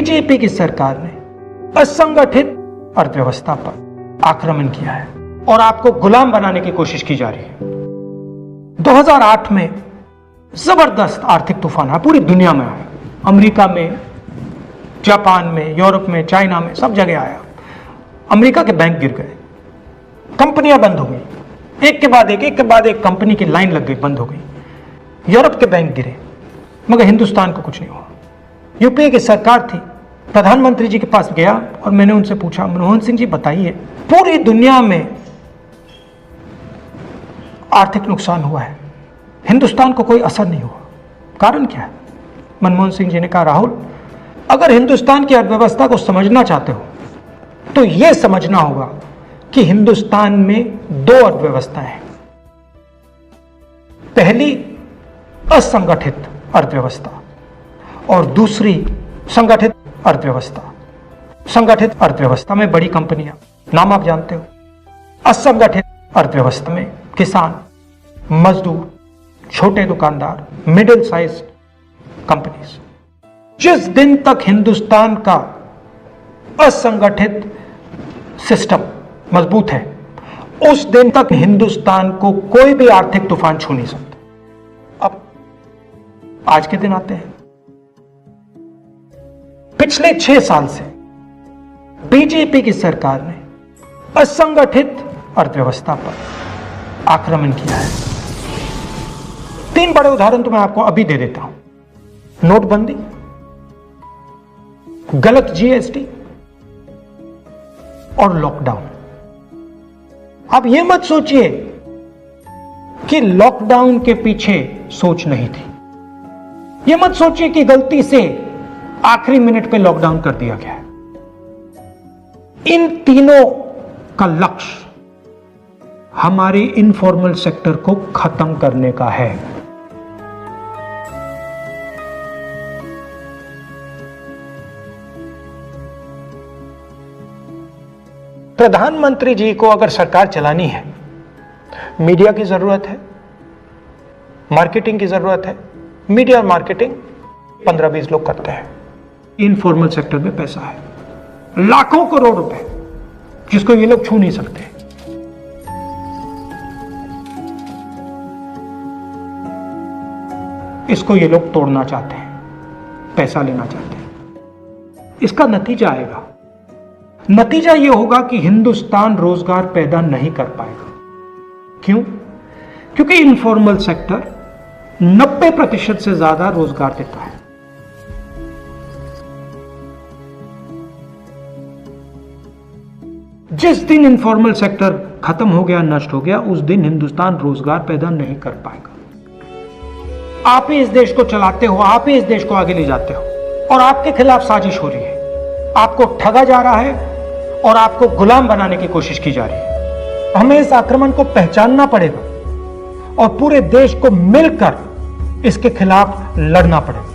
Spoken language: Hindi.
बीजेपी की सरकार ने असंगठित अर्थव्यवस्था पर आक्रमण किया है और आपको गुलाम बनाने की कोशिश की जा रही है। 2008 में जबरदस्त आर्थिक तूफान आया, पूरी दुनिया में आया, अमेरिका में, जापान में, यूरोप में, चाइना में, सब जगह आया। अमेरिका के बैंक गिर गए, कंपनियां बंद हो गई, एक के बाद एक कंपनी की लाइन लग गई, बंद हो गई। यूरोप के बैंक गिरे, मगर हिंदुस्तान को कुछ नहीं हुआ। यूपीए की सरकार थी, प्रधानमंत्री जी के पास गया और मैंने उनसे पूछा, मनमोहन सिंह जी बताइए, पूरी दुनिया में आर्थिक नुकसान हुआ है, हिंदुस्तान को कोई असर नहीं हुआ, कारण क्या है? मनमोहन सिंह जी ने कहा, राहुल, अगर हिंदुस्तान की अर्थव्यवस्था को समझना चाहते हो तो यह समझना होगा कि हिंदुस्तान में दो अर्थव्यवस्थाएं हैं। पहली असंगठित अर्थव्यवस्था और दूसरी संगठित अर्थव्यवस्था। संगठित अर्थव्यवस्था में बड़ी कंपनियां, नाम आप जानते हो। असंगठित अर्थव्यवस्था में किसान, मजदूर, छोटे दुकानदार, मिडिल साइज कंपनीज। जिस दिन तक हिंदुस्तान का असंगठित सिस्टम मजबूत है, उस दिन तक हिंदुस्तान को कोई भी आर्थिक तूफान छू नहीं सकता। अब आज के दिन आते हैं। पिछले 6 साल से बीजेपी की सरकार ने असंगठित अर्थव्यवस्था पर आक्रमण किया है। 3 बड़े उदाहरण तो मैं आपको अभी दे देता हूं। नोटबंदी, गलत जीएसटी और लॉकडाउन। आप यह मत सोचिए कि लॉकडाउन के पीछे सोच नहीं थी। यह मत सोचिए कि गलती से आखिरी मिनट पे लॉकडाउन कर दिया गया है। इन तीनों का लक्ष्य हमारे इनफॉर्मल सेक्टर को खत्म करने का है। प्रधानमंत्री जी को अगर सरकार चलानी है, मीडिया की जरूरत है, मार्केटिंग की जरूरत है। मीडिया और मार्केटिंग 15-20 लोग करते हैं। इनफॉर्मल सेक्टर में पैसा है, लाखों करोड़ रुपए, जिसको ये लोग छू नहीं सकते। इसको ये लोग तोड़ना चाहते हैं, पैसा लेना चाहते हैं। इसका नतीजा आएगा। नतीजा यह होगा कि हिंदुस्तान रोजगार पैदा नहीं कर पाएगा। क्यों? क्योंकि इनफॉर्मल सेक्टर 90% से ज्यादा रोजगार देता है। जिस दिन इनफॉर्मल सेक्टर खत्म हो गया, नष्ट हो गया, उस दिन हिंदुस्तान रोजगार पैदा नहीं कर पाएगा। आप ही इस देश को चलाते हो, आप ही इस देश को आगे ले जाते हो, और आपके खिलाफ साजिश हो रही है। आपको ठगा जा रहा है और आपको गुलाम बनाने की कोशिश की जा रही है। हमें इस आक्रमण को पहचानना पड़ेगा और पूरे देश को मिलकर इसके खिलाफ लड़ना पड़ेगा।